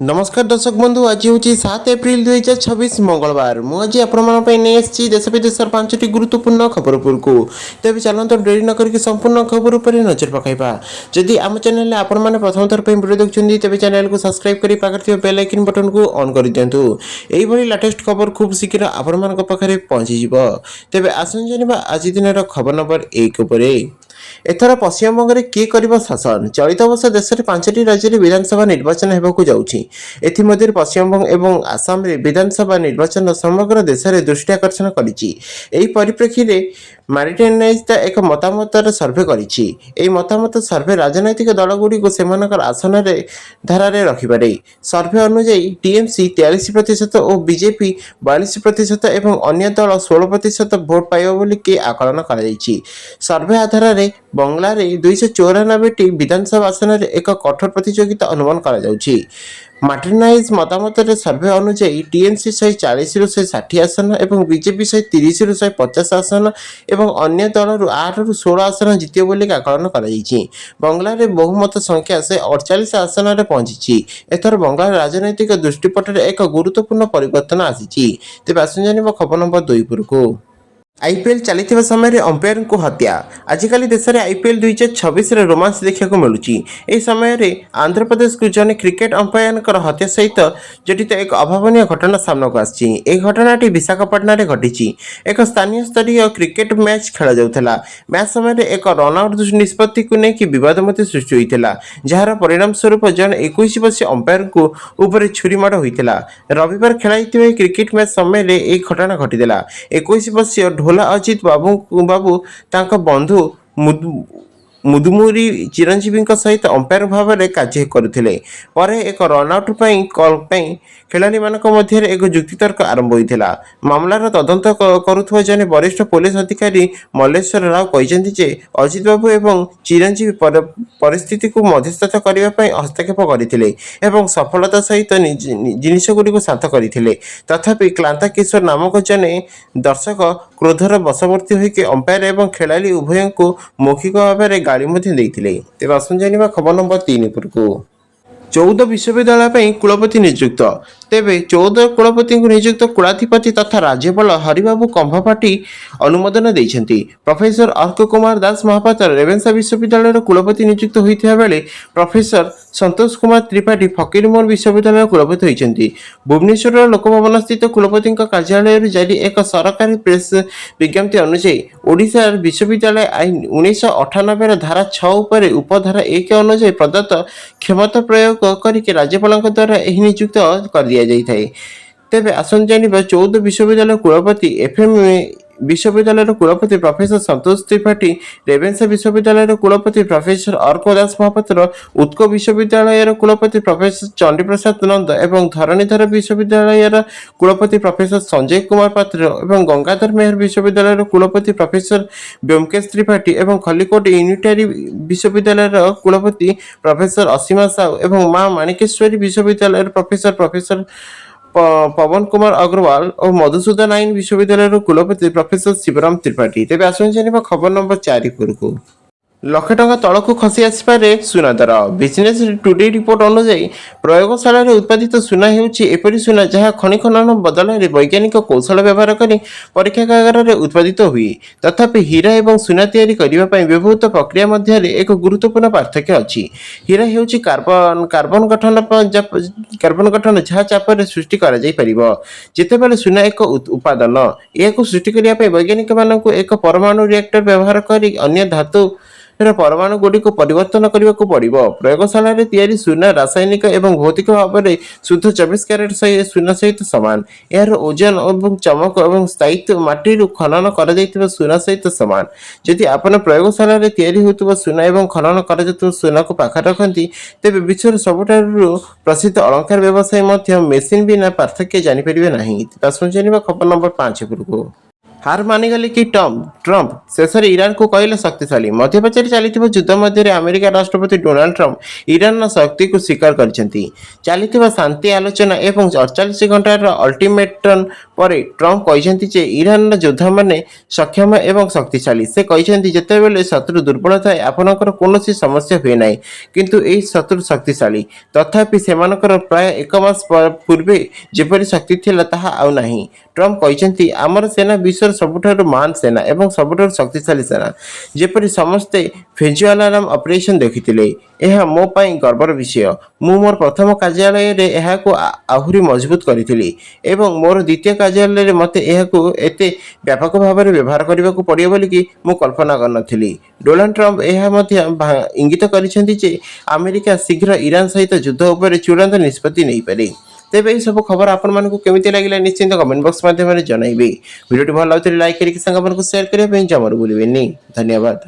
नमस्कार दर्शक बंधु आज हूँ 7 एप्रिल 2026 मंगलवार मुझे आपसी देश विदेश पांचटी गुरुत्वपूर्ण खबर को तेज चलते डेरी न करके संपूर्ण खबर पर नजर पकड़ा जदि आम चैनल आपण मैंने प्रथम थर पर वीडियो देखते तेज चैनल को सब्सक्राइब कर पाखे बेल आइकन बटन को ऑन कर दिंतु यही लेटेस्ट खबर खूब शीघ्र आपण पाखे पहुंची तेज आसन जाना आज दिन खबर नंबर 1 एथर पश्चिमबंग में किए कर शासन चलित वर्ष देश में 5टी राज्य में विधानसभा निर्वाचन होगा एमध्य पश्चिमबंग और आसाम में विधानसभा निर्वाचन समग्र देश में दृष्टि आकर्षण कर मारिटाइज एक मतामत सर्भे कर मतामत सर्भे राजनैतिक दलगुड़ी को आसन धारा रखिपारे सर्भे अनुଯାयी टीएमसी 43% और बीजेपी 42% और अन्य दल 16% भोट पाइब कि आकलन कर सर्भे आधार बंगलार 294 विधानसभा आसन में एक कठोर प्रतियोगिता अनुमान कर मार्टिनाइज मतामत सर्भे अनुଯାयी टीएमसी 140 रु 160 आसन और बीजेपी 130 रु 150 आसन और अन्य दल 8 रु 16 आसन जिते बोली आकलन कर बंगलार बहुमत संख्या 148 आसन में पहुंची एथर बंगाल राजनैतिक दृष्टिपट एक गुरुत्वपूर्ण परिवर्तन आसी तेज आसु जान खबर नंबर 2 को आईपीएल चली समय अंपायर को हत्या आजिकल देश में आईपीएल 2026 रोमांस देखा मिलूँ समय आंध्र प्रदेश को जन क्रिकेट अंपायर हत्या सहित जड़ित एक अभावन घटना सामना को आसी घटनाटी विशाखापट्टना घटी एक स्थानीय स्तरीय क्रिकेट मैच खेल जाऊला मैच समय एक रनआउट निष्पत्ति को लेकिन बद सृष्टि होता जार परिणाम स्वरूप जन 21 वर्षीय अंपायर को ऊपर छुरी माड़ होता रविवार खेल क्रिकेट मैच समय एक घटना घटीला 21 वर्षीय ढोला अजित बाबू तांका बंधु मुदुमुरी चिरंजीवी सहित अंपायर भाव में कार्य करुले एक रनआउट कल खेलाड़ी मध्य एक युक्तितर्क आरंभ होता मामलार तदंत करुवा जने वरिष्ठ पुलिस अधिकारी मल्लेश्वर राव कहते अजित बाबू एवं चिरंजीवी परिस्थिति को मध्यस्थता करने हस्तक्षेप करते सफलता सहित जिनगुड़ी शांत करते तथापि क्लांता किशोर नामक जने दर्शक क्रोधर बशवर्ती होकर अंपायर एवं खेलाड़ी उभय को मौखिक भाव में गाड़ी तेज आसन जाना खबर नंबर 3 को 14 विश्वविद्यालय कुलपति नियुक्त तेबे 14 कुलपति नियुक्त कुलाधिपति तथा राज्यपाल हरिबाबू कंभपाटी अनुमोदन देइछन्ति प्रोफेसर अर्क कुमार दास महापात्र रेवेन्सा विश्वविद्यालय कुलपति नियुक्त होइथिबा बेले प्रोफेसर संतोष कुमार त्रिपाठी फकीरमोहन विश्वविद्यालय कुलपति होइछन्ति भुवनेश्वर लोकभवन स्थित कुलपति कार्यालय जारी एक सरकारी प्रेस विज्ञप्ति अनुसार ओडिशा विश्वविद्यालय आईन 1998 धारा 6 उपर उपधारा 1 अनुसार प्रदत्त क्षमता प्रयोग करके राज्यपाल द्वारा यह नियुक्त कर दिया जाए तेज आसन जाना 14 विश्वविद्यालय कुलपति एफएम विश्वविद्यालय कुलपति प्रोफेसर संतोष त्रिपाठी रेवेन्सा विश्वविद्यालय कुलपति प्रोफेसर अर्क दास महापात्र उत्कल विश्वविद्यालय कुलपति प्रोफेसर चंडीप्रसाद नंद एवं धरणीधर विश्वविद्यालय कुलपति प्रोफेसर संजय कुमार पात्र एवं गंगाधर मेहर विश्वविद्यालय कुलपति प्रोफेसर व्योमकेश त्रिपाठी एवं खलिकोट यूनिटरी विश्वविद्यालय कुलपति प्रोफेसर असीमा साहू एवं मां माणिकेश्वरी विश्वविद्यालय प्रोफेसर पवन कुमार अग्रवाल और मधुसूदन आईन विश्वविद्यालय कुलपति प्रोफेसर शिवराम त्रिपाठी तेज आसुन जाना खबर नंबर 4 को लक्ष टंका तलक खसी आसपे सुना दर बिजनेस टुडे रिपोर्ट अनुଯାयୀ प्रयोगशाला उत्पादित सुना होपरी सुना जहाँ खनि खनन बदल में वैज्ञानिक कौशल व्यवहार कर परीक्षागार में उत्पादित हुए तथापि हीरा और सुना तैयारी करने व्यवहृत प्रक्रिया मध्य एक गुरुत्वपूर्ण पार्थक्य अच्छी हीरा हूँ कार्बन गठन जहाँ चाप सृष्टि करते सुना एक उपादान यह सृष्टि करने वैज्ञानिक मानक एक परमाणु रिएक्टर व्यवहार कर अन्य धातु परमाणु गुड़ी को परिवर्तन करने को पड़ो प्रयोगशाला तैयारी सुना रासायनिक एवं भौतिक भाव में शुद्ध 24 कैरेट सुना सहित सामान यार ओजन और चमक और स्थायित्व माटी खनन कर सुना सहित सामान जदि आपन प्रयोगशाला तैयारी होता सुना और खनन कर सुना को पाखा रखती तेज विश्व सबुठारु प्रसिद्ध अलंकार व्यवसाय मेसीन बिना पार्थक्य जानीपर ना। खबर नंबर 5 को ହାର ମାନିଗଲେ କି ଟ୍ରମ୍ପ ଶେଷରେ ଇରାନକୁ କହିଲେ ଶକ୍ତିଶାଳୀ। ମଧ୍ୟପ୍ରାଚ୍ୟରେ ଚାଲିଥିବା ଯୁଦ୍ଧ ମଧ୍ୟରେ ଆମେରିକା ରାଷ୍ଟ୍ରପତି ଡୋନାଲ୍ଡ ଟ୍ରମ୍ପ ଇରାନର ଶକ୍ତିକୁ ସ୍ୱୀକାର କରିଛନ୍ତି। ଚାଲିଥିବା ଶାନ୍ତି ଆଲୋଚନା ଏବଂ 48 ଘଣ୍ଟାର ଅଲ୍ଟିମେଟମ୍ ପରେ ଟ୍ରମ୍ପ କହିଛନ୍ତି ଯେ ଇରାନର ଯୋଦ୍ଧାମାନେ ସକ୍ଷମ ଏବଂ ଶକ୍ତିଶାଳୀ। ସେ କହିଛନ୍ତି ଯେତେବେଳେ ଶତ୍ରୁ ଦୁର୍ବଳ ଥାଏ ଆପଣଙ୍କର କୌଣସି ସମସ୍ୟା ହୁଏ ନାହିଁ, କିନ୍ତୁ ଏହି ଶତ୍ରୁ ଶକ୍ତିଶାଳୀ। ତଥାପି ସେମାନଙ୍କର ପ୍ରାୟ 1 ମାସ ପୂର୍ବେ ଯେପରି ଶକ୍ତି ଥିଲା ତାହା ଆଉ ନାହିଁ। ଟ୍ରମ୍ପ କହିଛନ୍ତି ଆମର ସେନା ବିଶ୍ୱର ସବୁଠାରୁ ମହାନ ସେନା ଏବଂ ସବୁଠାରୁ ଶକ୍ତିଶାଳୀ ସେନା। ଯେପରି ସମସ୍ତେ ଭେଜୁଆଲାରାମ ଅପରେସନ ଦେଖିଥିଲେ, ଏହା ମୋ ପାଇଁ ଗର୍ବର ବିଷୟ। ମୁଁ ମୋର ପ୍ରଥମ କାର୍ଯ୍ୟାଳୟରେ ଏହାକୁ ଆହୁରି ମଜବୁତ କରିଥିଲି ଏବଂ ମୋର ଦ୍ୱିତୀୟ କାର୍ଯ୍ୟାଳୟରେ ମୋତେ ଏହାକୁ ଏତେ ବ୍ୟାପକ ଭାବରେ ବ୍ୟବହାର କରିବାକୁ ପଡ଼ିବ ବୋଲି ମୁଁ କଳ୍ପନା କରିନଥିଲି। ଡୋନାଲ୍ଡ ଟ୍ରମ୍ପ ଏହା ମଧ୍ୟ ଇଙ୍ଗିତ କରିଛନ୍ତି ଯେ ଆମେରିକା ଶୀଘ୍ର ଇରାନ ସହିତ ଯୁଦ୍ଧ ଉପରେ ଚୂଡ଼ାନ୍ତ ନିଷ୍ପତ୍ତି ନେଇପାରେ। ତେବେ ଏହିସବୁ ଖବର ଆପଣମାନଙ୍କୁ କେମିତି ଲାଗିଲା ନିଶ୍ଚିନ୍ତ କମେଣ୍ଟ ବକ୍ସ ମାଧ୍ୟମରେ ଜଣାଇବେ। ଭିଡ଼ିଓଟି ଭଲ ଲାଗୁଥିଲେ ଲାଇକ୍ କରିକି ସାଙ୍ଗମାନଙ୍କୁ ସେୟାର କରିବା ପାଇଁ ଜମାରୁ ଭୁଲିବେନି। ଧନ୍ୟବାଦ।